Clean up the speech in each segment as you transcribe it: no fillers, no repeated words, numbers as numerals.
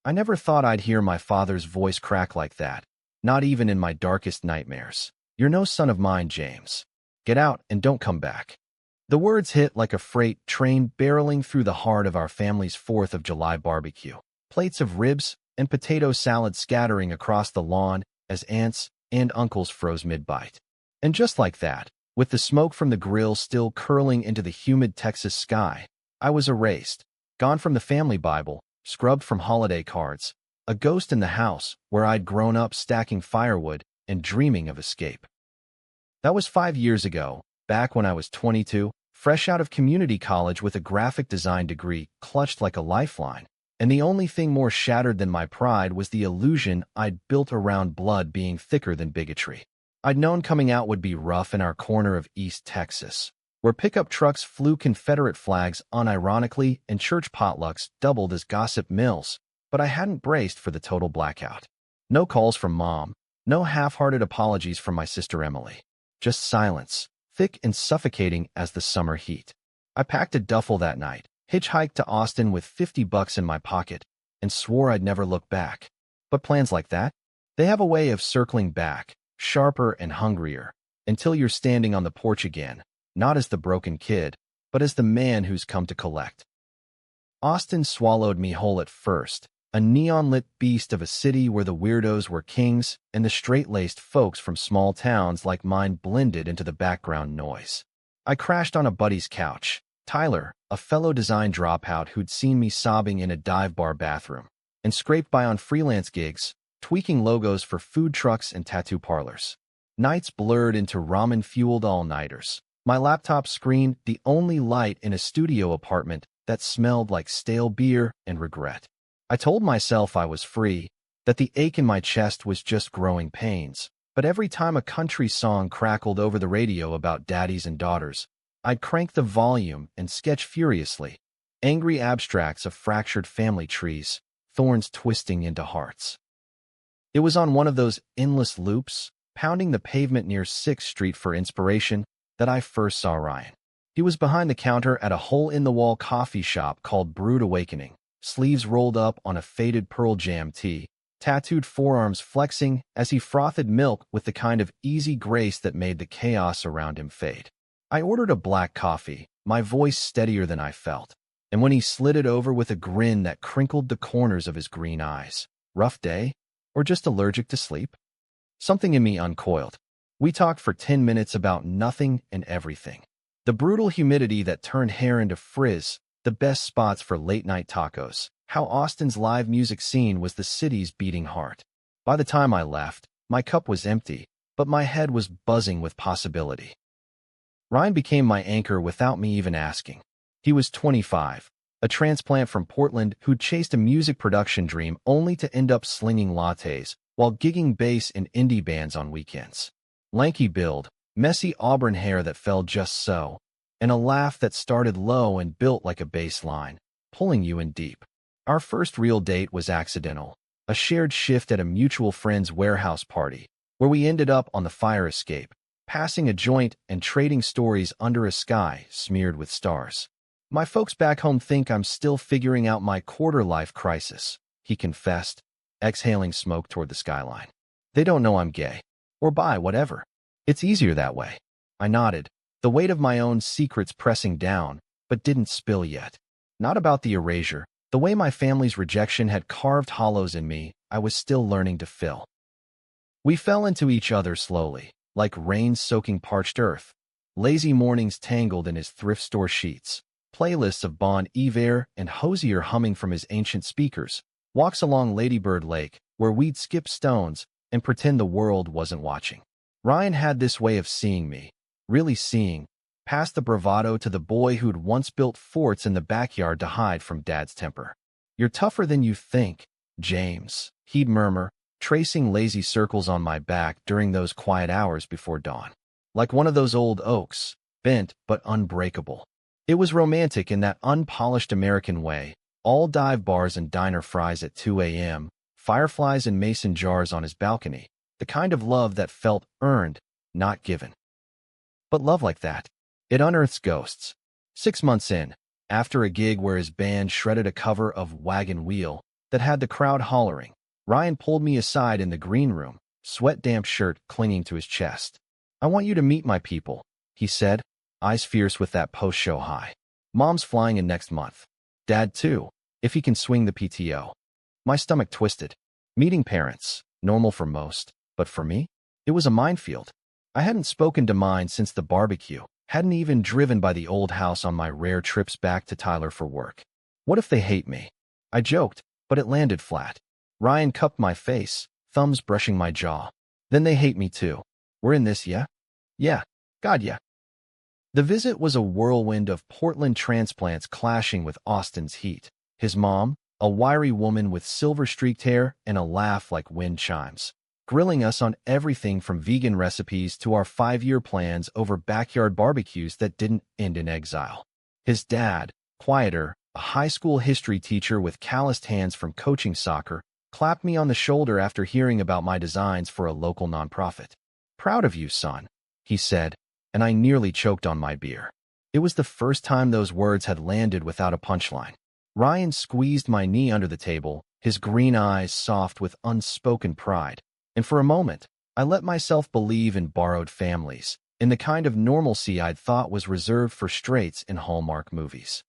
I never thought I'd hear my father's voice crack like that, not even in my darkest nightmares. "You're no son of mine, James. Get out and don't come back." The words hit like a freight train barreling through the heart of our family's 4th of July barbecue. Plates of ribs and potato salad scattering across the lawn as aunts and uncles froze mid-bite. And just like that, with the smoke from the grill still curling into the humid Texas sky, I was erased, gone from the family Bible, scrubbed from holiday cards, a ghost in the house where I'd grown up stacking firewood and dreaming of escape. That was 5 years ago, back when I was 22, fresh out of community college with a graphic design degree clutched like a lifeline. And the only thing more shattered than my pride was the illusion I'd built around blood being thicker than bigotry. I'd known coming out would be rough in our corner of East Texas, where pickup trucks flew Confederate flags unironically and church potlucks doubled as gossip mills, but I hadn't braced for the total blackout. No calls from Mom, no half-hearted apologies from my sister Emily. Just silence, thick and suffocating as the summer heat. I packed a duffel that night, hitchhiked to Austin with $50 in my pocket, and swore I'd never look back. But plans like that? They have a way of circling back, sharper and hungrier, until you're standing on the porch again, not as the broken kid, but as the man who's come to collect. Austin swallowed me whole at first, a neon-lit beast of a city where the weirdos were kings and the straight-laced folks from small towns like mine blended into the background noise. I crashed on a buddy's couch, Tyler, a fellow design dropout who'd seen me sobbing in a dive bar bathroom, and scraped by on freelance gigs, tweaking logos for food trucks and tattoo parlors. Nights blurred into ramen-fueled all-nighters. My laptop screen, the only light in a studio apartment that smelled like stale beer and regret. I told myself I was free, that the ache in my chest was just growing pains, but every time a country song crackled over the radio about daddies and daughters, I'd crank the volume and sketch furiously, angry abstracts of fractured family trees, thorns twisting into hearts. It was on one of those endless loops, pounding the pavement near 6th Street for inspiration, that I first saw Ryan. He was behind the counter at a hole-in-the-wall coffee shop called Brewed Awakening, sleeves rolled up on a faded Pearl Jam tee, tattooed forearms flexing as he frothed milk with the kind of easy grace that made the chaos around him fade. I ordered a black coffee, my voice steadier than I felt, and when he slid it over with a grin that crinkled the corners of his green eyes, "Rough day? Or just allergic to sleep?" Something in me uncoiled. We talked for 10 minutes about nothing and everything. The brutal humidity that turned hair into frizz, the best spots for late-night tacos, how Austin's live music scene was the city's beating heart. By the time I left, my cup was empty, but my head was buzzing with possibility. Ryan became my anchor without me even asking. He was 25, a transplant from Portland who'd chased a music production dream only to end up slinging lattes while gigging bass in indie bands on weekends. Lanky build, messy auburn hair that fell just so, and a laugh that started low and built like a bass line, pulling you in deep. Our first real date was accidental, a shared shift at a mutual friend's warehouse party, where we ended up on the fire escape, passing a joint and trading stories under a sky smeared with stars. "My folks back home think I'm still figuring out my quarter-life crisis," he confessed, exhaling smoke toward the skyline. "They don't know I'm gay. Or bi, whatever. It's easier that way." I nodded, the weight of my own secrets pressing down, but didn't spill yet. Not about the erasure. The way my family's rejection had carved hollows in me, I was still learning to fill. We fell into each other slowly, like rain soaking parched earth. Lazy mornings tangled in his thrift store sheets, playlists of Bon Iver and Hosier humming from his ancient speakers, walks along Ladybird Lake, where we'd skip stones and pretend the world wasn't watching. Ryan had this way of seeing me, really seeing, past the bravado to the boy who'd once built forts in the backyard to hide from Dad's temper. "You're tougher than you think, James," he'd murmur, tracing lazy circles on my back during those quiet hours before dawn. Like one of those old oaks, bent but unbreakable. It was romantic in that unpolished American way, all dive bars and diner fries at 2 a.m., fireflies and mason jars on his balcony, the kind of love that felt earned, not given. But love like that, it unearths ghosts. 6 months in, after a gig where his band shredded a cover of Wagon Wheel, that had the crowd hollering. Ryan pulled me aside in the green room, sweat-damp shirt clinging to his chest. "I want you to meet my people," he said, eyes fierce with that post-show high. "Mom's flying in next month. Dad, too, if he can swing the PTO." My stomach twisted. Meeting parents, normal for most, but for me, it was a minefield. I hadn't spoken to mine since the barbecue, hadn't even driven by the old house on my rare trips back to Tyler for work. What if they hate me? I joked, but it landed flat. Ryan cupped my face, thumbs brushing my jaw. "Then they hate me too. We're in this, yeah?" "Yeah. God, yeah." The visit was a whirlwind of Portland transplants clashing with Austin's heat. His mom, a wiry woman with silver-streaked hair and a laugh like wind chimes, grilling us on everything from vegan recipes to our 5-year plans over backyard barbecues that didn't end in exile. His dad, quieter, a high school history teacher with calloused hands from coaching soccer, clapped me on the shoulder after hearing about my designs for a local nonprofit. "Proud of you, son," he said, and I nearly choked on my beer. It was the first time those words had landed without a punchline. Ryan squeezed my knee under the table, his green eyes soft with unspoken pride, and for a moment, I let myself believe in borrowed families, in the kind of normalcy I'd thought was reserved for straights in Hallmark movies.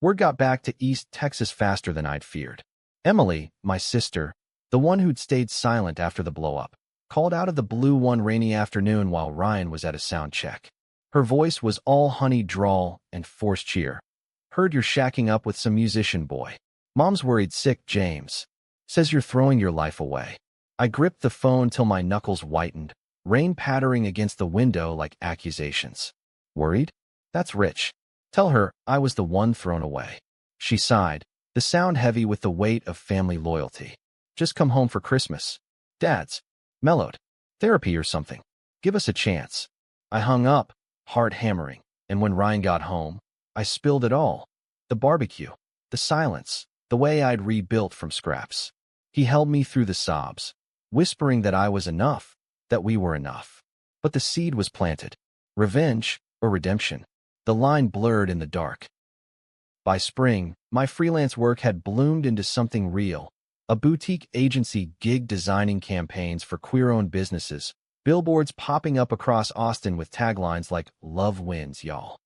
Word got back to East Texas faster than I'd feared. Emily, my sister, the one who'd stayed silent after the blow-up, called out of the blue one rainy afternoon while Ryan was at a sound check. Her voice was all honey drawl and forced cheer. "Heard you're shacking up with some musician boy. Mom's worried sick, James. Says you're throwing your life away." I gripped the phone till my knuckles whitened, rain pattering against the window like accusations. "Worried? That's rich. Tell her I was the one thrown away." She sighed, the sound heavy with the weight of family loyalty. "Just come home for Christmas. Dad's mellowed. Therapy or something. Give us a chance." I hung up, heart hammering, and when Ryan got home, I spilled it all. The barbecue, the silence, the way I'd rebuilt from scraps. He held me through the sobs, whispering that I was enough, that we were enough. But the seed was planted. Revenge or redemption. The line blurred in the dark. By spring, my freelance work had bloomed into something real. A boutique agency gig designing campaigns for queer-owned businesses, billboards popping up across Austin with taglines like "Love wins, y'all."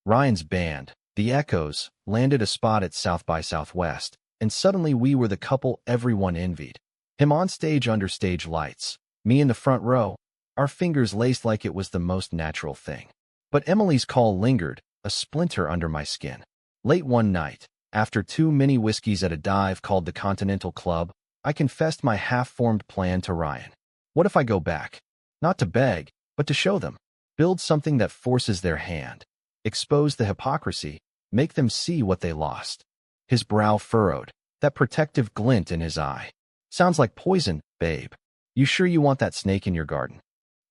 Ryan's band, The Echoes, landed a spot at South by Southwest, and suddenly we were the couple everyone envied. Him on stage under stage lights, me in the front row, our fingers laced like it was the most natural thing. But Emily's call lingered, a splinter under my skin. Late one night, after 2 mini whiskeys at a dive called the Continental Club, I confessed my half-formed plan to Ryan. What if I go back? Not to beg, but to show them. Build something that forces their hand. Expose the hypocrisy, make them see what they lost. His brow furrowed, that protective glint in his eye. "Sounds like poison, babe. You sure you want that snake in your garden?"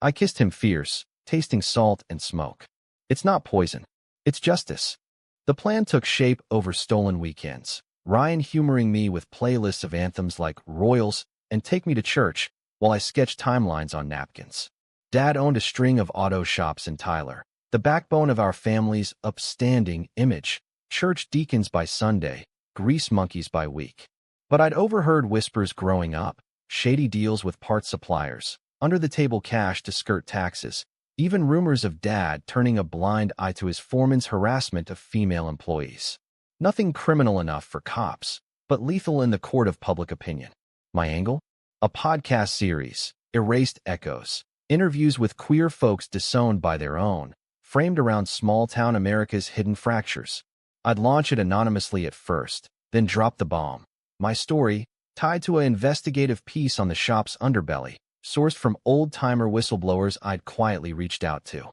I kissed him fierce, tasting salt and smoke. "It's not poison. It's justice." The plan took shape over stolen weekends, Ryan humoring me with playlists of anthems like Royals and Take Me to Church while I sketched timelines on napkins. Dad owned a string of auto shops in Tyler, the backbone of our family's upstanding image, church deacons by Sunday, grease monkeys by week. But I'd overheard whispers growing up, shady deals with parts suppliers, under-the-table cash to skirt taxes, even rumors of Dad turning a blind eye to his foreman's harassment of female employees. Nothing criminal enough for cops, but lethal in the court of public opinion. My angle? A podcast series, Erased Echoes, interviews with queer folks disowned by their own, framed around small-town America's hidden fractures. I'd launch it anonymously at first, then drop the bomb. My story, tied to an investigative piece on the shop's underbelly, sourced from old-timer whistleblowers I'd quietly reached out to.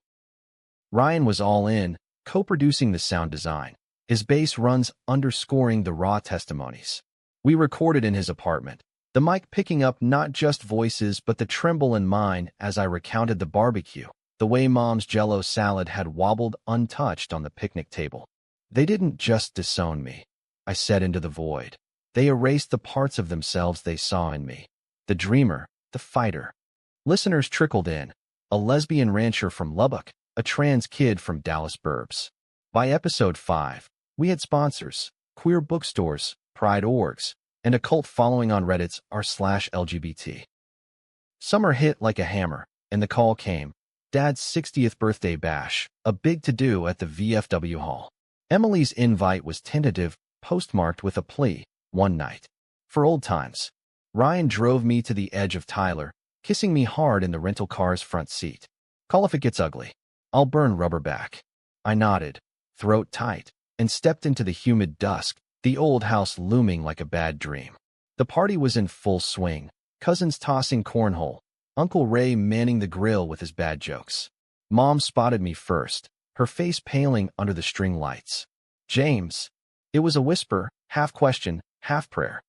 Ryan was all in, co-producing the sound design, his bass runs underscoring the raw testimonies. We recorded in his apartment, the mic picking up not just voices but the tremble in mine as I recounted the barbecue, the way Mom's Jell-O salad had wobbled untouched on the picnic table. "They didn't just disown me," I said into the void. "They erased the parts of themselves they saw in me. The dreamer, the fighter." Listeners trickled in, a lesbian rancher from Lubbock, a trans kid from Dallas Burbs. By episode 5, we had sponsors, queer bookstores, pride orgs, and a cult following on Reddit's r/LGBT. Summer hit like a hammer, and the call came. Dad's 60th birthday bash, a big to-do at the VFW hall. Emily's invite was tentative, postmarked with a plea, one night. For old times. Ryan drove me to the edge of Tyler, kissing me hard in the rental car's front seat. Call if it gets ugly. I'll burn rubber back. I nodded, throat tight, and stepped into the humid dusk, the old house looming like a bad dream. The party was in full swing, cousins tossing cornhole, Uncle Ray manning the grill with his bad jokes. Mom spotted me first, her face paling under the string lights. James. It was a whisper, half question, half prayer.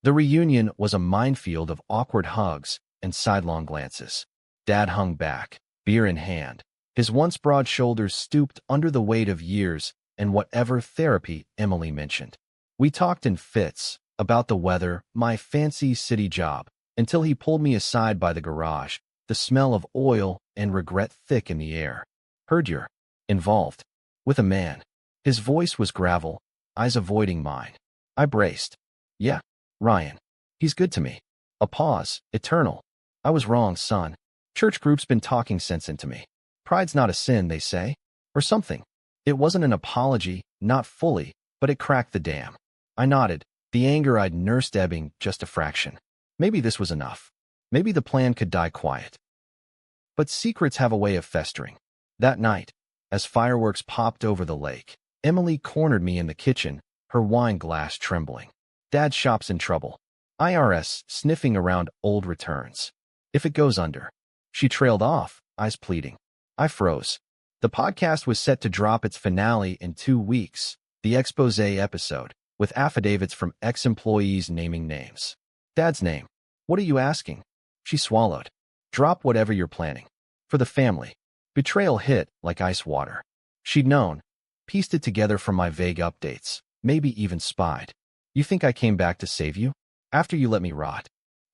The reunion was a minefield of awkward hugs and sidelong glances. Dad hung back, beer in hand. His once broad shoulders stooped under the weight of years and whatever therapy Emily mentioned. We talked in fits, about the weather, my fancy city job, until he pulled me aside by the garage, the smell of oil and regret thick in the air. Heard you're involved with a man. His voice was gravel, eyes avoiding mine. I braced. Yeah, Ryan. He's good to me. A pause, eternal. I was wrong, son. Church group's been talking sense into me. Pride's not a sin, they say. Or something. It wasn't an apology, not fully, but it cracked the dam. I nodded, the anger I'd nursed ebbing just a fraction. Maybe this was enough. Maybe the plan could die quiet. But secrets have a way of festering. That night, as fireworks popped over the lake, Emily cornered me in the kitchen, her wine glass trembling. Dad's shop's in trouble. IRS sniffing around old returns. If it goes under. She trailed off, eyes pleading. I froze. The podcast was set to drop its finale in 2 weeks, the expose episode, with affidavits from ex-employees naming names. Dad's name. What are you asking? She swallowed. Drop whatever you're planning. For the family. Betrayal hit like ice water. She'd known, pieced it together from my vague updates, maybe even spied. You think I came back to save you? After you let me rot.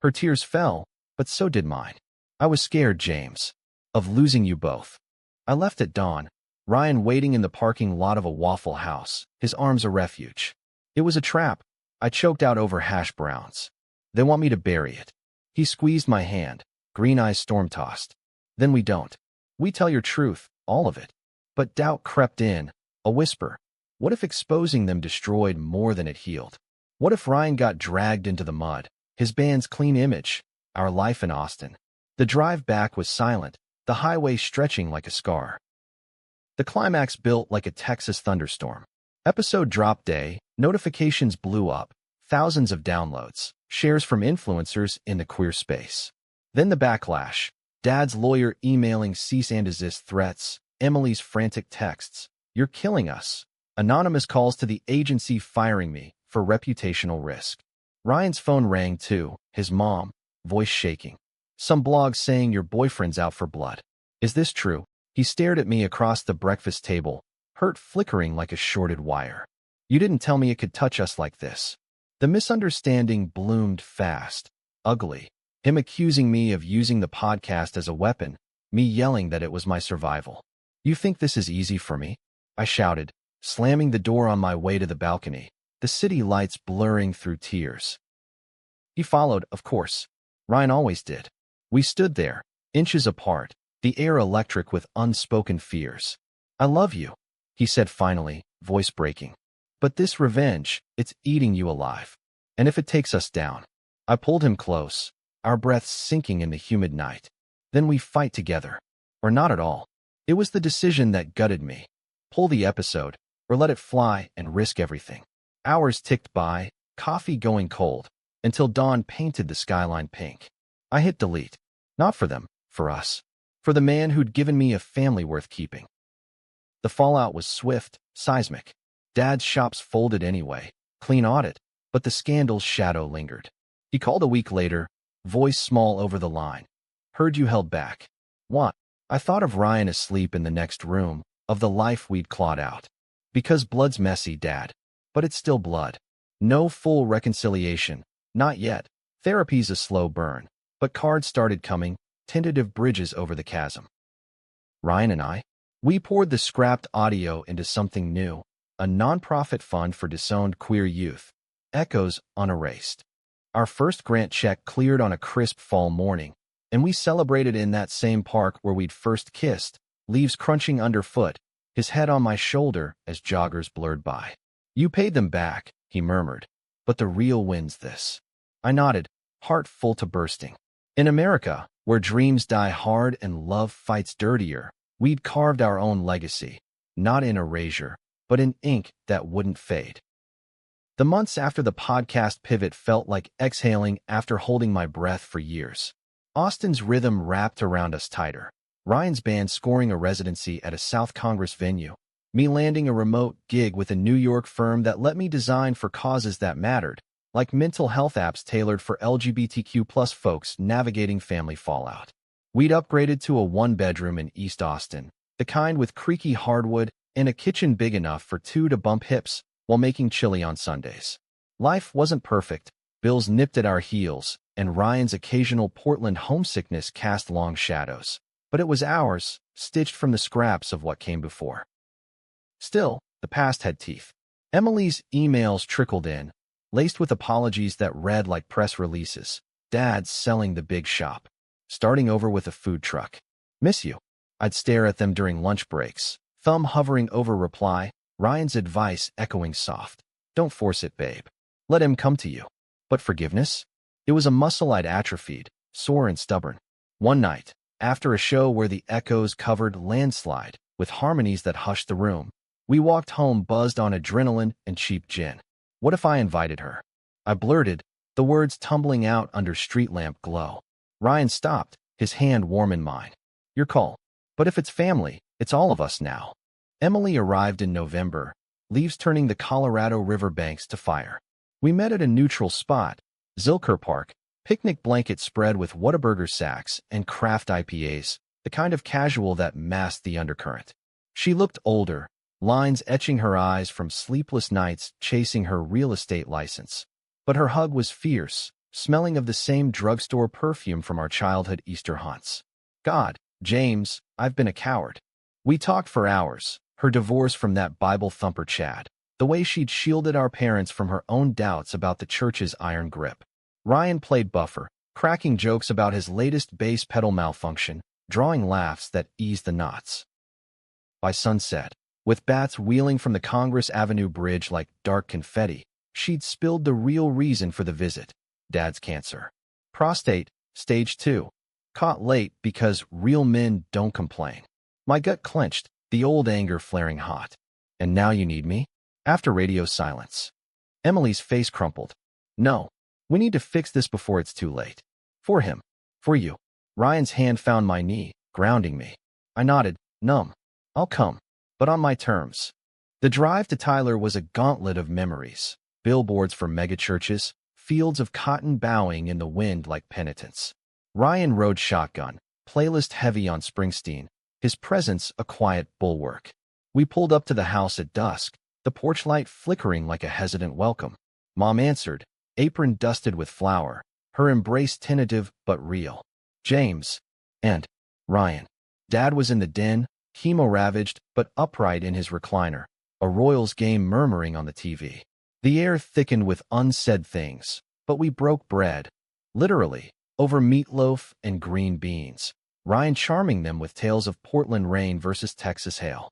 Her tears fell, but so did mine. I was scared, James, of losing you both. I left at dawn, Ryan waiting in the parking lot of a Waffle House, his arms a refuge. It was a trap. I choked out over hash browns. They want me to bury it. He squeezed my hand, green eyes storm-tossed. Then we don't. We tell your truth, all of it. But doubt crept in, a whisper. What if exposing them destroyed more than it healed? What if Ryan got dragged into the mud, his band's clean image, our life in Austin? The drive back was silent, the highway stretching like a scar. The climax built like a Texas thunderstorm. Episode drop day, notifications blew up, thousands of downloads, shares from influencers in the queer space. Then the backlash, Dad's lawyer emailing cease and desist threats, Emily's frantic texts. You're killing us. Anonymous calls to the agency firing me for reputational risk. Ryan's phone rang too, his mom, voice shaking. Some blog saying your boyfriend's out for blood. Is this true? He stared at me across the breakfast table, hurt flickering like a shorted wire. You didn't tell me it could touch us like this. The misunderstanding bloomed fast, ugly. Him accusing me of using the podcast as a weapon, me yelling that it was my survival. You think this is easy for me? I shouted, slamming the door on my way to the balcony, the city lights blurring through tears. He followed, of course. Ryan always did. We stood there, inches apart, the air electric with unspoken fears. I love you, he said finally, voice breaking. But this revenge, it's eating you alive. And if it takes us down. I pulled him close, our breaths sinking in the humid night. Then we fight together. Or not at all. It was the decision that gutted me. Pull the episode, or let it fly and risk everything. Hours ticked by, coffee going cold, until dawn painted the skyline pink. I hit delete. Not for them, for us. For the man who'd given me a family worth keeping. The fallout was swift, seismic. Dad's shops folded anyway, clean audit, but the scandal's shadow lingered. He called a week later, voice small over the line. Heard you held back. What? I thought of Ryan asleep in the next room, of the life we'd clawed out. Because blood's messy, Dad. But it's still blood. No full reconciliation. Not yet. Therapy's a slow burn. But cards started coming, tentative bridges over the chasm. Ryan and I, we poured the scrapped audio into something new, a nonprofit fund for disowned queer youth. echoes unerased. Our first grant check cleared on a crisp fall morning, and we celebrated in that same park where we'd first kissed, leaves crunching underfoot, his head on my shoulder as joggers blurred by. "You paid them back," he murmured, "but the real wins this." I nodded, heart full to bursting. In America, where dreams die hard and love fights dirtier, we'd carved our own legacy, not in erasure, but in ink that wouldn't fade. The months after the podcast pivot felt like exhaling after holding my breath for years. Austin's rhythm wrapped around us tighter. Ryan's band scoring a residency at a South Congress venue. Me landing a remote gig with a New York firm that let me design for causes that mattered, like mental health apps tailored for LGBTQ+ folks navigating family fallout. We'd upgraded to a one-bedroom in East Austin, the kind with creaky hardwood and a kitchen big enough for two to bump hips while making chili on Sundays. Life wasn't perfect, bills nipped at our heels, and Ryan's occasional Portland homesickness cast long shadows. But it was ours, stitched from the scraps of what came before. Still, the past had teeth. Emily's emails trickled in, laced with apologies that read like press releases. Dad's selling the big shop. Starting over with a food truck. Miss you. I'd stare at them during lunch breaks, thumb hovering over reply, Ryan's advice echoing soft. Don't force it, babe. Let him come to you. But forgiveness? It was a muscle I'd atrophied, sore and stubborn. One night, after a show where the echoes covered Landslide, with harmonies that hushed the room, we walked home buzzed on adrenaline and cheap gin. What if I invited her? I blurted, the words tumbling out under street lamp glow. Ryan stopped, his hand warm in mine. Your call. But if it's family, it's all of us now. Emily arrived in November, leaves turning the Colorado River banks to fire. We met at a neutral spot, Zilker Park, picnic blanket spread with Whataburger sacks and craft IPAs, the kind of casual that masked the undercurrent. She looked older, lines etching her eyes from sleepless nights chasing her real estate license. But her hug was fierce, smelling of the same drugstore perfume from our childhood Easter haunts. God, James, I've been a coward. We talked for hours, her divorce from that Bible thumper Chad, the way she'd shielded our parents from her own doubts about the church's iron grip. Ryan played buffer, cracking jokes about his latest bass pedal malfunction, drawing laughs that eased the knots. By sunset, with bats wheeling from the Congress Avenue Bridge like dark confetti, she'd spilled the real reason for the visit, Dad's cancer. Prostate, stage 2. Caught late because real men don't complain. My gut clenched, the old anger flaring hot. And now you need me? After radio silence. Emily's face crumpled. No, we need to fix this before it's too late. For him. For you. Ryan's hand found my knee, grounding me. I nodded, numb. I'll come. But on my terms. The drive to Tyler was a gauntlet of memories. Billboards for megachurches, fields of cotton bowing in the wind like penitents. Ryan rode shotgun, playlist heavy on Springsteen, his presence a quiet bulwark. We pulled up to the house at dusk, the porch light flickering like a hesitant welcome. Mom answered, apron dusted with flour, her embrace tentative but real. James. And Ryan. Dad was in the den, chemo-ravaged but upright in his recliner, a Royals game murmuring on the TV. The air thickened with unsaid things, but we broke bread, literally, over meatloaf and green beans, Ryan charming them with tales of Portland rain versus Texas hail.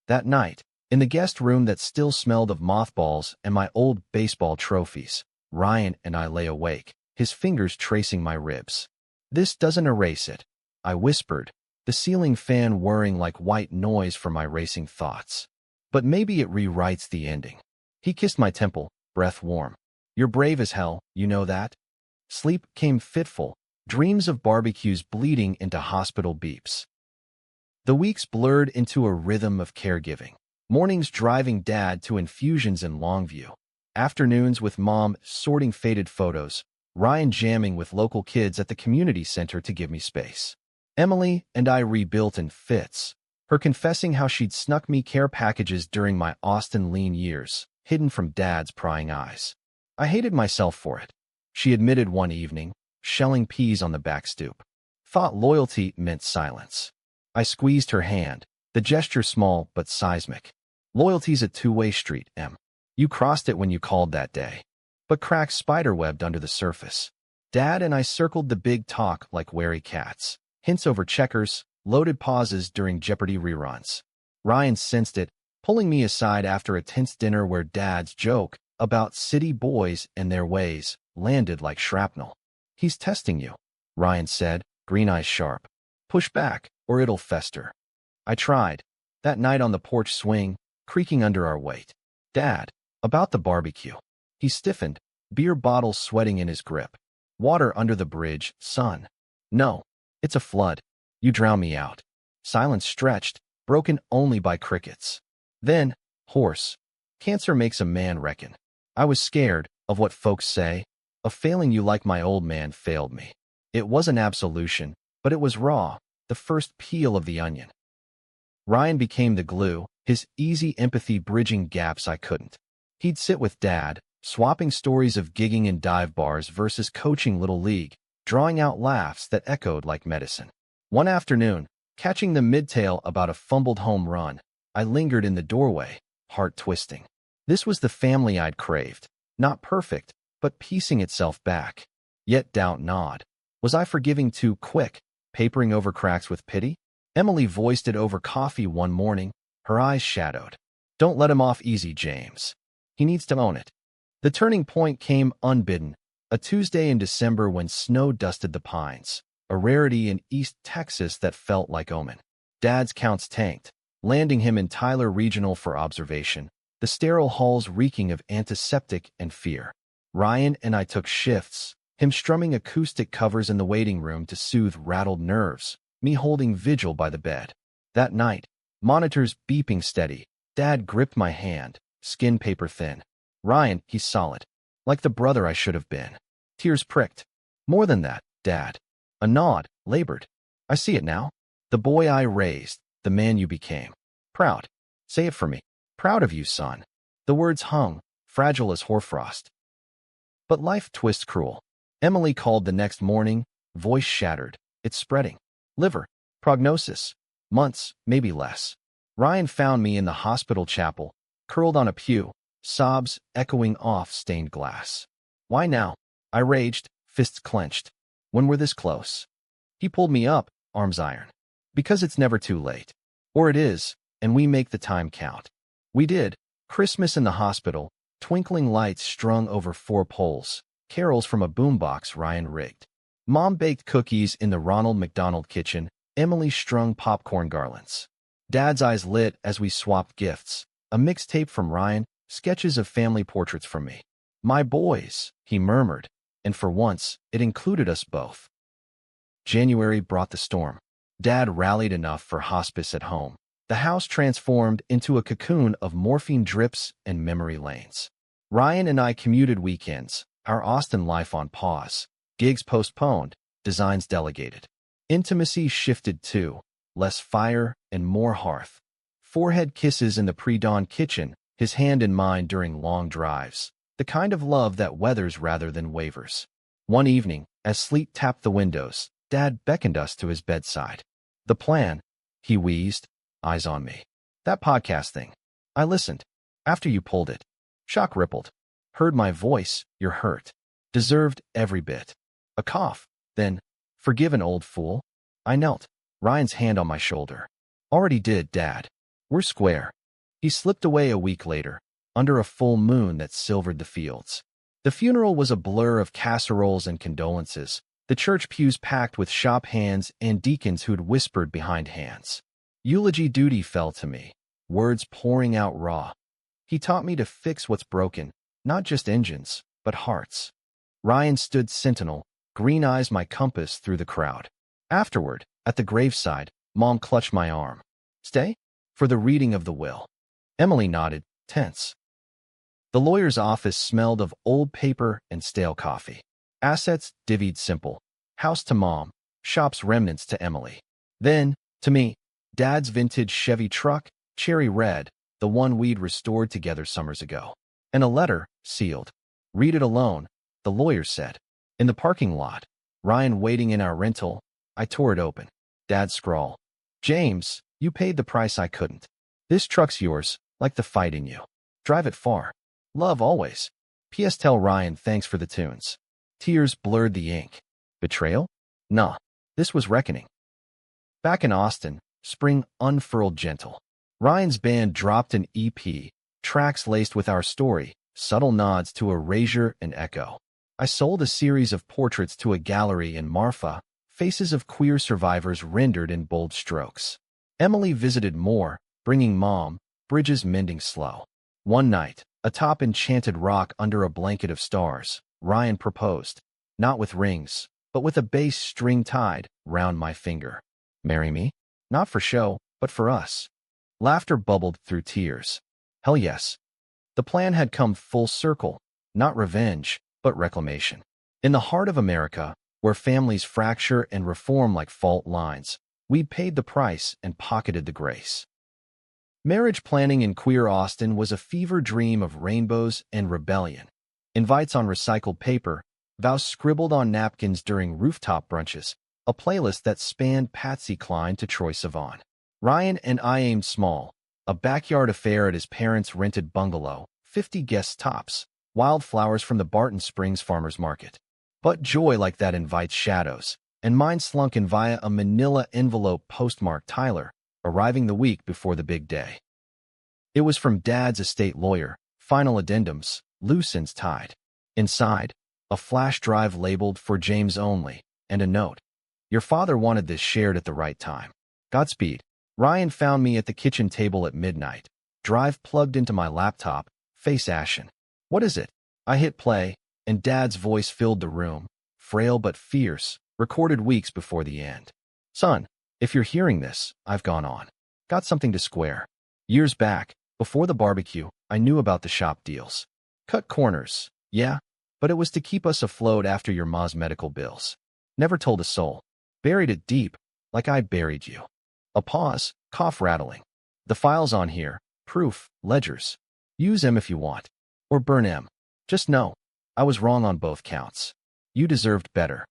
That night, in the guest room that still smelled of mothballs and my old baseball trophies, Ryan and I lay awake, his fingers tracing my ribs. This doesn't erase it, I whispered, the ceiling fan whirring like white noise for my racing thoughts. But maybe it rewrites the ending. He kissed my temple, breath warm. You're brave as hell, you know that? Sleep came fitful, dreams of barbecues bleeding into hospital beeps. The weeks blurred into a rhythm of caregiving. Mornings driving Dad to infusions in Longview. Afternoons with Mom sorting faded photos. Ryan jamming with local kids at the community center to give me space. Emily and I rebuilt in fits, her confessing how she'd snuck me care packages during my Austin lean years, hidden from Dad's prying eyes. I hated myself for it. She admitted one evening, shelling peas on the back stoop. Thought loyalty meant silence. I squeezed her hand, the gesture small but seismic. Loyalty's a two-way street, Em. You crossed it when you called that day. But cracks spiderwebbed under the surface. Dad and I circled the big talk like wary cats. Hints over checkers, loaded pauses during Jeopardy reruns. Ryan sensed it, pulling me aside after a tense dinner where Dad's joke about city boys and their ways landed like shrapnel. He's testing you, Ryan said, green eyes sharp. Push back, or it'll fester. I tried. That night on the porch swing, creaking under our weight. Dad, about the barbecue. He stiffened, beer bottle sweating in his grip. Water under the bridge, son. No, it's a flood. You drown me out. Silence stretched, broken only by crickets. Then, horse. Cancer makes a man reckon. I was scared of what folks say, of failing you like my old man failed me. It was an absolution, but it was raw, the first peel of the onion. Ryan became the glue, his easy empathy bridging gaps I couldn't. He'd sit with Dad, swapping stories of gigging in dive bars versus coaching Little League, drawing out laughs that echoed like medicine. One afternoon, catching the mid-tale about a fumbled home run, I lingered in the doorway, heart twisting. This was the family I'd craved. Not perfect, but piecing itself back. Yet doubt gnawed. Was I forgiving too quick, papering over cracks with pity? Emily voiced it over coffee one morning, her eyes shadowed. Don't let him off easy, James. He needs to own it. The turning point came unbidden, a Tuesday in December when snow dusted the pines, a rarity in East Texas that felt like omen. Dad's counts tanked, landing him in Tyler Regional for observation, the sterile halls reeking of antiseptic and fear. Ryan and I took shifts, him strumming acoustic covers in the waiting room to soothe rattled nerves, me holding vigil by the bed. That night, monitors beeping steady, Dad gripped my hand, skin paper thin. Ryan, he's solid. Like the brother I should have been. Tears pricked. More than that, Dad. A nod, labored. I see it now. The boy I raised, the man you became. Proud. Say it for me. Proud of you, son. The words hung, fragile as hoarfrost. But life twists cruel. Emily called the next morning, voice shattered. It's spreading. Liver. Prognosis. Months, maybe less. Ryan found me in the hospital chapel, curled on a pew, sobs echoing off stained glass. Why now? I raged, fists clenched. When we're this close? He pulled me up, arms iron. Because it's never too late. Or it is, and we make the time count. We did. Christmas in the hospital, twinkling lights strung over 4 poles, carols from a boombox Ryan rigged. Mom baked cookies in the Ronald McDonald kitchen, Emily strung popcorn garlands. Dad's eyes lit as we swapped gifts, a mixtape from Ryan, sketches of family portraits from me. My boys, he murmured, and for once, it included us both. January brought the storm. Dad rallied enough for hospice at home. The house transformed into a cocoon of morphine drips and memory lanes. Ryan and I commuted weekends, our Austin life on pause. Gigs postponed, designs delegated. Intimacy shifted too, less fire and more hearth. Forehead kisses in the pre-dawn kitchen, his hand in mine during long drives. The kind of love that weathers rather than wavers. One evening, as sleet tapped the windows, Dad beckoned us to his bedside. The plan, he wheezed, eyes on me. That podcast thing. I listened. After you pulled it. Shock rippled. Heard my voice, you're hurt. Deserved every bit. A cough. Then, forgive an old fool. I knelt. Ryan's hand on my shoulder. Already did, Dad. We're square. He slipped away a week later, under a full moon that silvered the fields. The funeral was a blur of casseroles and condolences, the church pews packed with shop hands and deacons who'd whispered behind hands. Eulogy duty fell to me, words pouring out raw. He taught me to fix what's broken, not just engines, but hearts. Ryan stood sentinel, green eyes my compass through the crowd. Afterward, at the graveside, Mom clutched my arm. Stay? For the reading of the will. Emily nodded, tense. The lawyer's office smelled of old paper and stale coffee. Assets divvied simple. House to Mom, shop's remnants to Emily. Then, to me, Dad's vintage Chevy truck, cherry red, the one we'd restored together summers ago. And a letter, sealed. Read it alone, the lawyer said. In the parking lot, Ryan waiting in our rental, I tore it open. Dad's scrawl. James, you paid the price I couldn't. This truck's yours, like the fight in you. Drive it far. Love always. P.S. Tell Ryan thanks for the tunes. Tears blurred the ink. Betrayal? Nah. This was reckoning. Back in Austin, spring unfurled gentle. Ryan's band dropped an EP, tracks laced with our story, subtle nods to erasure and echo. I sold a series of portraits to a gallery in Marfa, faces of queer survivors rendered in bold strokes. Emily visited more, bringing mom, bridges mending slow. One night, atop enchanted rock under a blanket of stars, Ryan proposed, not with rings, but with a bass string tied round my finger. Marry me? Not for show, but for us. Laughter bubbled through tears. Hell yes. The plan had come full circle, not revenge, but reclamation. In the heart of America, where families fracture and reform like fault lines, we paid the price and pocketed the grace. Marriage planning in queer Austin was a fever dream of rainbows and rebellion. Invites on recycled paper, vows scribbled on napkins during rooftop brunches, a playlist that spanned Patsy Cline to Troye Sivan. Ryan and I aimed small, a backyard affair at his parents' rented bungalow, 50 guests tops, wildflowers from the Barton Springs Farmers Market. But joy like that invites shadows, and mine slunk in via a manila envelope postmarked Tyler, arriving the week before the big day. It was from Dad's estate lawyer, final addendums, loose ends tied. Inside, a flash drive labeled for James only, and a note. Your father wanted this shared at the right time. Godspeed. Ryan found me at the kitchen table at midnight, drive plugged into my laptop, face ashen. What is it? I hit play, and Dad's voice filled the room, frail but fierce, recorded weeks before the end. Son, if you're hearing this, I've gone on. Got something to square. Years back, before the barbecue, I knew about the shop deals. Cut corners, yeah, but it was to keep us afloat after your ma's medical bills. Never told a soul. Buried it deep, like I buried you. A pause, cough rattling. The file's on here, proof, ledgers. Use them if you want. Or burn them. Just know, I was wrong on both counts. You deserved better.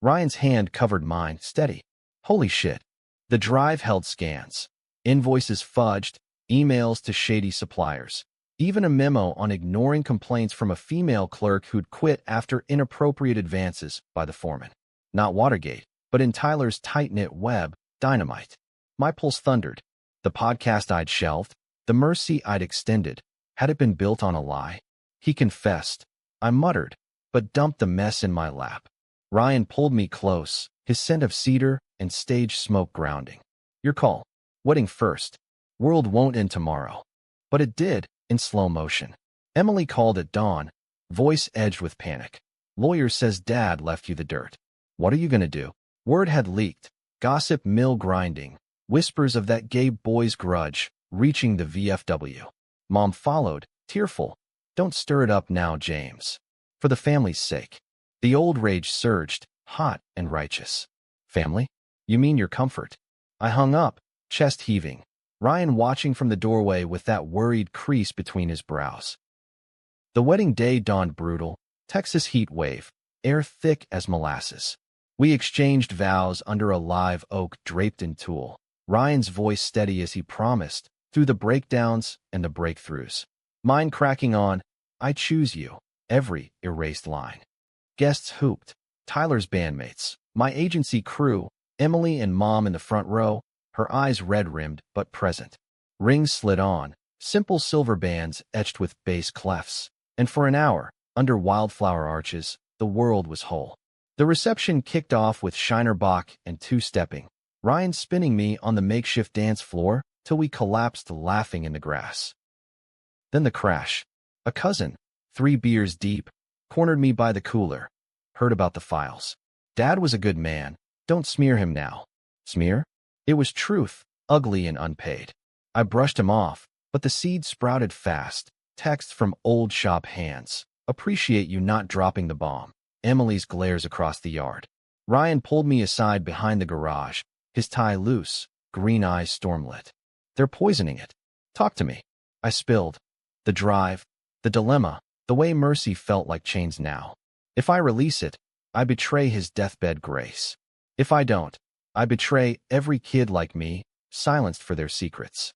Ryan's hand covered mine, steady. Holy shit. The drive held scans. Invoices fudged, emails to shady suppliers. Even a memo on ignoring complaints from a female clerk who'd quit after inappropriate advances by the foreman. Not Watergate, but in Tyler's tight-knit web, dynamite. My pulse thundered. The podcast I'd shelved, the mercy I'd extended, had it been built on a lie? He confessed. I muttered, but dumped the mess in my lap. Ryan pulled me close, his scent of cedar and stage smoke grounding. Your call. Wedding first. World won't end tomorrow. But it did, in slow motion. Emily called at dawn, voice edged with panic. Lawyer says Dad left you the dirt. What are you gonna do? Word had leaked, gossip mill grinding, whispers of that gay boy's grudge, reaching the VFW. Mom followed, tearful. Don't stir it up now, James. For the family's sake. The old rage surged, hot and righteous. Family? You mean your comfort? I hung up, chest heaving. Ryan watching from the doorway with that worried crease between his brows. The wedding day dawned brutal, Texas heat wave, air thick as molasses. We exchanged vows under a live oak draped in tulle, Ryan's voice steady as he promised, through the breakdowns and the breakthroughs. Mine cracking on, I choose you, every erased line. Guests hooped, Tyler's bandmates, my agency crew, Emily and Mom in the front row, her eyes red-rimmed but present. Rings slid on, simple silver bands etched with bass clefs, and for an hour, under wildflower arches, the world was whole. The reception kicked off with Shiner Bach and two-stepping, Ryan spinning me on the makeshift dance floor till we collapsed laughing in the grass. Then the crash. A cousin, 3 beers deep, cornered me by the cooler. Heard about the files. Dad was a good man. Don't smear him now. Smear? It was truth, ugly and unpaid. I brushed him off, but the seed sprouted fast. Text from old shop hands. Appreciate you not dropping the bomb. Emily's glares across the yard. Ryan pulled me aside behind the garage, his tie loose, green eyes stormlit. They're poisoning it. Talk to me. I spilled. The drive, the dilemma, the way Mercy felt like chains now. If I release it, I betray his deathbed grace. If I don't, I betray every kid like me, silenced for their secrets.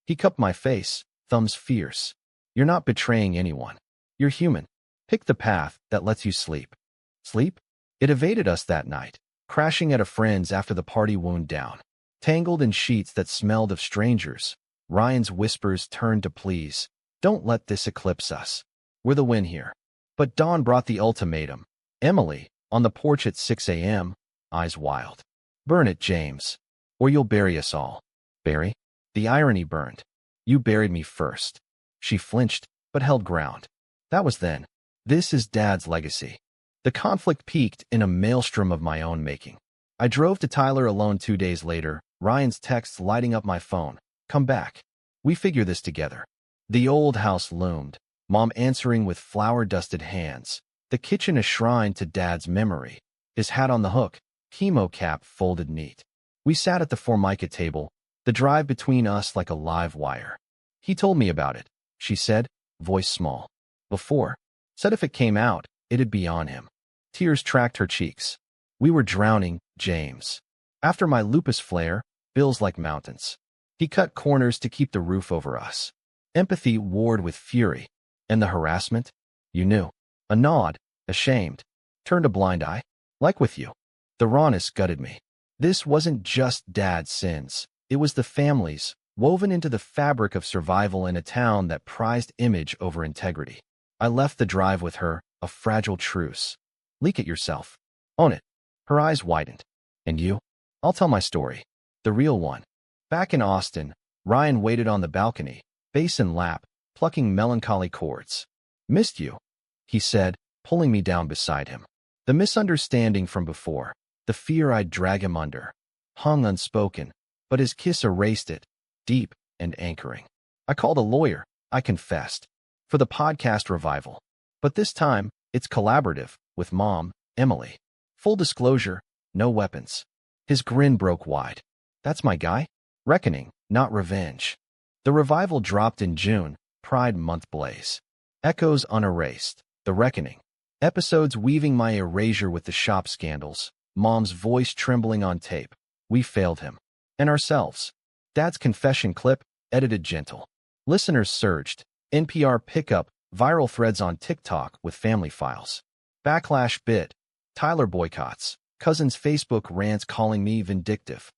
He cupped my face, thumbs fierce. You're not betraying anyone. You're human. Pick the path that lets you sleep. Sleep? It evaded us that night, crashing at a friend's after the party wound down. Tangled in sheets that smelled of strangers, Ryan's whispers turned to pleas. Don't let this eclipse us. We're the win here. But dawn brought the ultimatum. Emily, on the porch at 6 a.m., eyes wild. Burn it, James, or you'll bury us all. Bury? The irony burned. You buried me first. She flinched, but held ground. That was then. This is Dad's legacy. The conflict peaked in a maelstrom of my own making. I drove to Tyler alone 2 days later, Ryan's texts lighting up my phone. Come back. We figure this together. The old house loomed, Mom answering with flour-dusted hands. The kitchen a shrine to Dad's memory. His hat on the hook, chemo cap folded neat. We sat at the Formica table, the drive between us like a live wire. He told me about it, she said, voice small. Before. Said if it came out, it'd be on him. Tears tracked her cheeks. We were drowning, James. After my lupus flare, bills like mountains. He cut corners to keep the roof over us. Empathy warred with fury. And the harassment? You knew. A nod, ashamed. Turned a blind eye. Like with you. The rawness gutted me. This wasn't just Dad's sins. It was the family's, woven into the fabric of survival in a town that prized image over integrity. I left the drive with her, a fragile truce. Leak it yourself. Own it. Her eyes widened. And you? I'll tell my story. The real one. Back in Austin, Ryan waited on the balcony, bass in lap, plucking melancholy chords. Missed you, he said, pulling me down beside him. The misunderstanding from before, the fear I'd drag him under, hung unspoken, but his kiss erased it, deep and anchoring. I called a lawyer, I confessed, for the podcast revival. But this time, it's collaborative, with Mom, Emily. Full disclosure, no weapons. His grin broke wide. That's my guy? Reckoning, not revenge. The revival dropped in June, Pride Month blaze. Echoes unerased. The reckoning. Episodes weaving my erasure with the shop scandals. Mom's voice trembling on tape. We failed him. And ourselves. Dad's confession clip, edited gentle. Listeners surged. NPR pickup, viral threads on TikTok with family files. Backlash bit. Tyler boycotts. Cousins' Facebook rants calling me vindictive.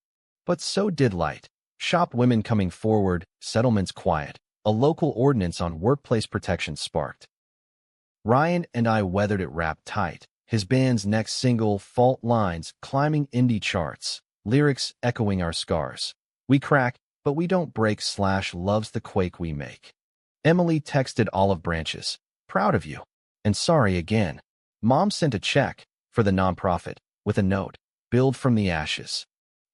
But so did light. Shop women coming forward, settlements quiet. A local ordinance on workplace protection sparked. Ryan and I weathered it wrapped tight. His band's next single, Fault Lines, climbing indie charts. Lyrics echoing our scars. We crack, but we don't break / loves the quake we make. Emily texted olive branches. Proud of you. And sorry again. Mom sent a check, for the nonprofit, with a note. Build from the ashes.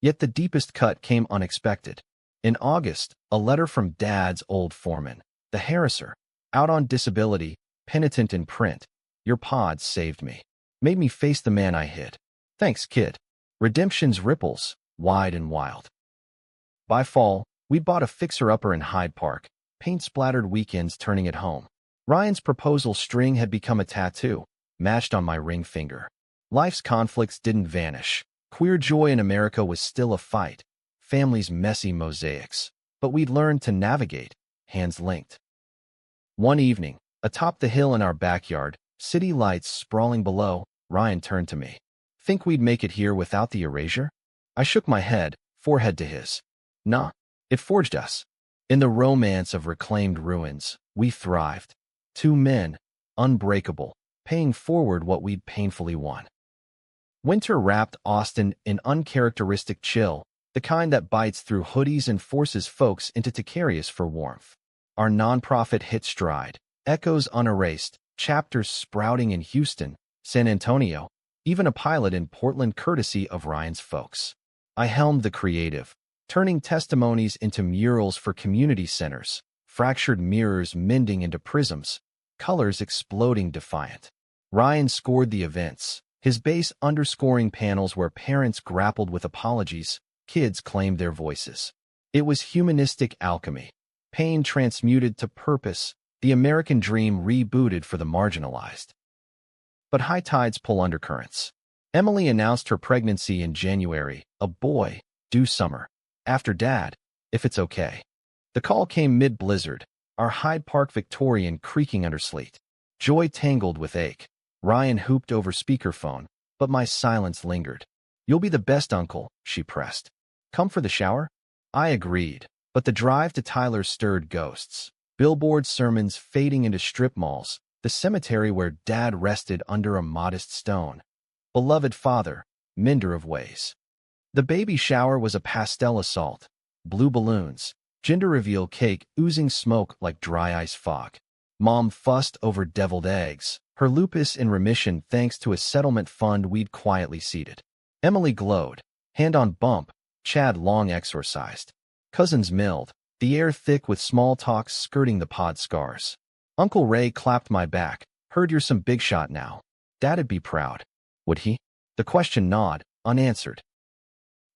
Yet the deepest cut came unexpected. In August, a letter from Dad's old foreman, the harasser, out on disability, penitent in print. Your pods saved me. Made me face the man I hid. Thanks, kid. Redemption's ripples, wide and wild. By fall, we bought a fixer-upper in Hyde Park, paint-splattered weekends turning it home. Ryan's proposal string had become a tattoo, matched on my ring finger. Life's conflicts didn't vanish. Queer joy in America was still a fight. Families' messy mosaics. But we'd learned to navigate, hands linked. One evening, atop the hill in our backyard, city lights sprawling below, Ryan turned to me. Think we'd make it here without the erasure? I shook my head, forehead to his. Nah, it forged us. In the romance of reclaimed ruins, we thrived. Two men, unbreakable, paying forward what we'd painfully won. Winter wrapped Austin in uncharacteristic chill, the kind that bites through hoodies and forces folks into taquerias for warmth. Our nonprofit hit stride, echoes unerased, chapters sprouting in Houston, San Antonio, even a pilot in Portland courtesy of Ryan's folks. I helmed the creative, turning testimonies into murals for community centers, fractured mirrors mending into prisms, colors exploding defiant. Ryan scored the events, his bass underscoring panels where parents grappled with apologies, kids claimed their voices. It was humanistic alchemy, pain transmuted to purpose, the American dream rebooted for the marginalized. But high tides pull undercurrents. Emily announced her pregnancy in January, a boy, due summer. After Dad, if it's okay. The call came mid-blizzard, our Hyde Park Victorian creaking under sleet. Joy tangled with ache. Ryan hooped over speakerphone, but my silence lingered. You'll be the best uncle, she pressed. Come for the shower? I agreed, but the drive to Tyler stirred ghosts. Billboard sermons fading into strip malls, the cemetery where Dad rested under a modest stone. Beloved father, mender of ways. The baby shower was a pastel assault. Blue balloons, gender reveal cake oozing smoke like dry ice fog. Mom fussed over deviled eggs, her lupus in remission thanks to a settlement fund we'd quietly seeded. Emily glowed, hand on bump, Chad long exorcised. Cousins milled, the air thick with small talks skirting the pod scars. Uncle Ray clapped my back. Heard you're some big shot now. Dad'd be proud. Would he? The question gnawed, unanswered.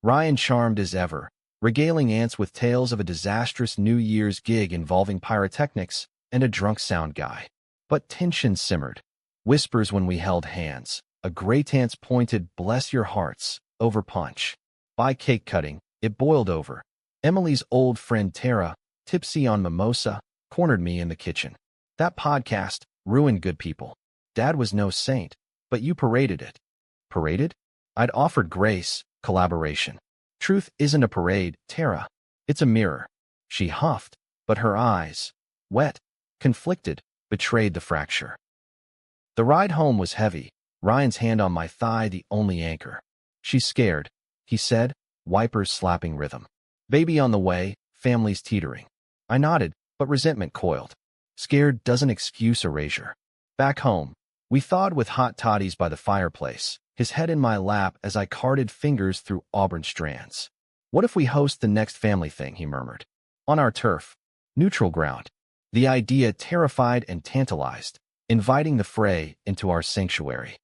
Ryan charmed as ever, regaling aunts with tales of a disastrous New Year's gig involving pyrotechnics and a drunk sound guy. But tension simmered. Whispers when we held hands. A great aunt's pointed "bless your hearts" over punch. By cake cutting, it boiled over. Emily's old friend Tara, tipsy on mimosa, cornered me in the kitchen. That podcast ruined good people. Dad was no saint, but you paraded it. Paraded? I'd offered grace, collaboration. Truth isn't a parade, Tara. It's a mirror. She huffed, but her eyes, wet, conflicted, betrayed the fracture. The ride home was heavy, Ryan's hand on my thigh the only anchor. She's scared, he said, wipers slapping rhythm. Baby on the way, family's teetering. I nodded, but resentment coiled. Scared doesn't excuse erasure. Back home, we thawed with hot toddies by the fireplace, his head in my lap as I carded fingers through auburn strands. What if we host the next family thing, he murmured. On our turf. Neutral ground. The idea terrified and tantalized, inviting the fray into our sanctuary.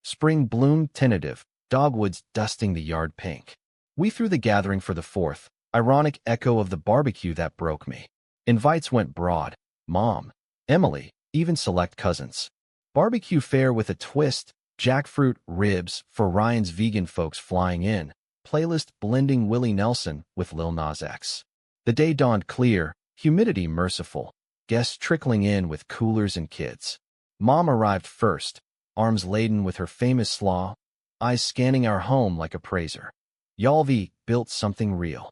Spring bloomed tentative, dogwoods dusting the yard pink. We threw the gathering for the fourth, ironic echo of the barbecue that broke me. Invites went broad. Mom, Emily, even select cousins. Barbecue fare with a twist, jackfruit ribs for Ryan's vegan folks flying in, playlist blending Willie Nelson with Lil Nas X. The day dawned clear, humidity merciful, guests trickling in with coolers and kids. Mom arrived first, arms laden with her famous slaw, eyes scanning our home like a praiser. Yalvi built something real.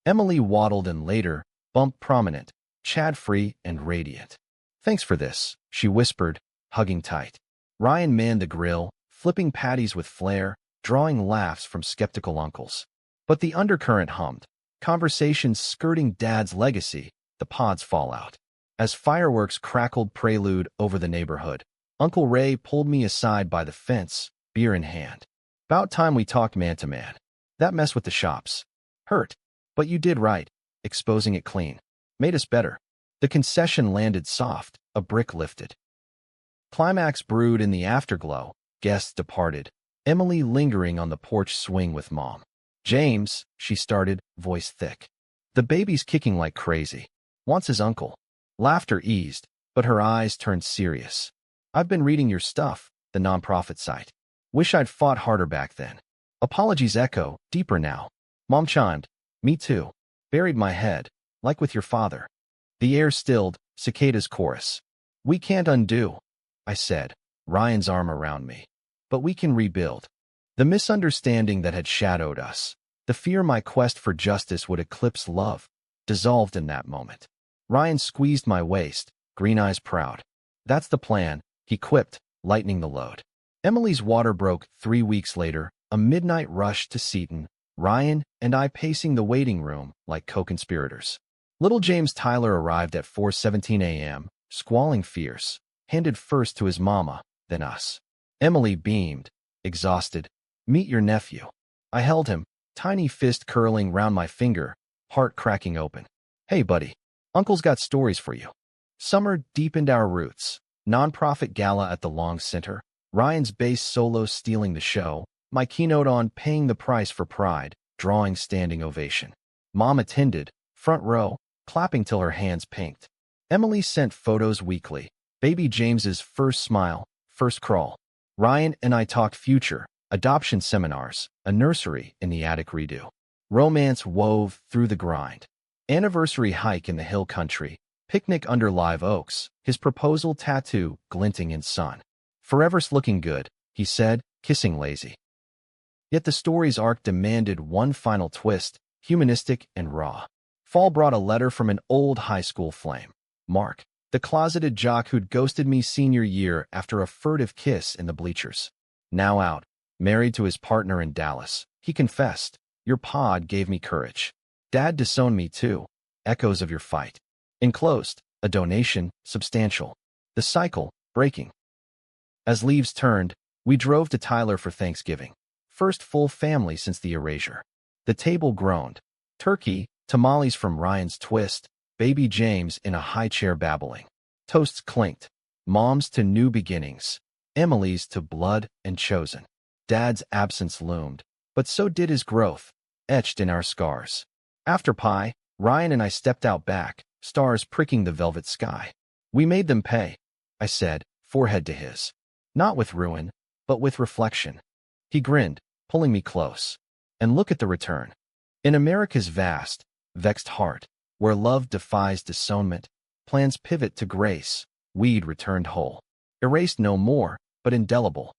Emily waddled in later, bump prominent, Chad-free and radiant. Thanks for this, she whispered, hugging tight. Ryan manned the grill, flipping patties with flair, drawing laughs from skeptical uncles. But the undercurrent hummed, conversations skirting Dad's legacy, the pod's fallout. As fireworks crackled prelude over the neighborhood, Uncle Ray pulled me aside by the fence, beer in hand. About time we talked man to man. That mess with the shops. Hurt. But you did right, exposing it clean. Made us better. The concession landed soft, a brick lifted. Climax brewed in the afterglow, guests departed, Emily lingering on the porch swing with Mom. James, she started, voice thick. The baby's kicking like crazy. Wants his uncle. Laughter eased, but her eyes turned serious. I've been reading your stuff, the nonprofit site. Wish I'd fought harder back then. Apologies echo, deeper now. Mom chimed. Me too. Buried my head, like with your father. The air stilled, cicadas chorus. We can't undo, I said, Ryan's arm around me. But we can rebuild. The misunderstanding that had shadowed us, the fear my quest for justice would eclipse love, dissolved in that moment. Ryan squeezed my waist, green eyes proud. That's the plan, he quipped, lightening the load. Emily's water broke 3 weeks later, a midnight rush to Seton, Ryan and I pacing the waiting room like co-conspirators. Little James Tyler arrived at 4:17 a.m., squalling fierce, handed first to his mama, then us. Emily beamed, exhausted. Meet your nephew. I held him, tiny fist curling round my finger, heart cracking open. Hey, buddy. Uncle's got stories for you. Summer deepened our roots. Nonprofit gala at the Long Center. Ryan's bass solo stealing the show. My keynote on paying the price for pride, drawing standing ovation. Mom attended, front row, clapping till her hands pinked. Emily sent photos weekly. Baby James's first smile, first crawl. Ryan and I talked future, adoption seminars, a nursery in the attic redo. Romance wove through the grind. Anniversary hike in the hill country, Picnic under live oaks, his proposal tattoo glinting in sun. Forever's looking good, he said, kissing lazy. Yet the story's arc demanded one final twist, humanistic and raw. Fall brought a letter from an old high school flame. Mark, the closeted jock who'd ghosted me senior year after a furtive kiss in the bleachers. Now out, married to his partner in Dallas, he confessed, "Your pod gave me courage. Dad disowned me too. Echoes of your fight." Enclosed, a donation, substantial. The cycle, breaking. As leaves turned, we drove to Tyler for Thanksgiving. First full family since the erasure. The table groaned. Turkey, tamales from Ryan's Twist, baby James in a high chair babbling. Toasts clinked. Mom's to new beginnings. Emily's to blood and chosen. Dad's absence loomed, but so did his growth, etched in our scars. After pie, Ryan and I stepped out back, stars pricking the velvet sky. "We made them pay," I said, forehead to his. Not with ruin, but with reflection. He grinned, pulling me close. And look at the return. In America's vast, vexed heart, where love defies disownment, plans pivot to grace, weed returned whole. Erased no more, but indelible.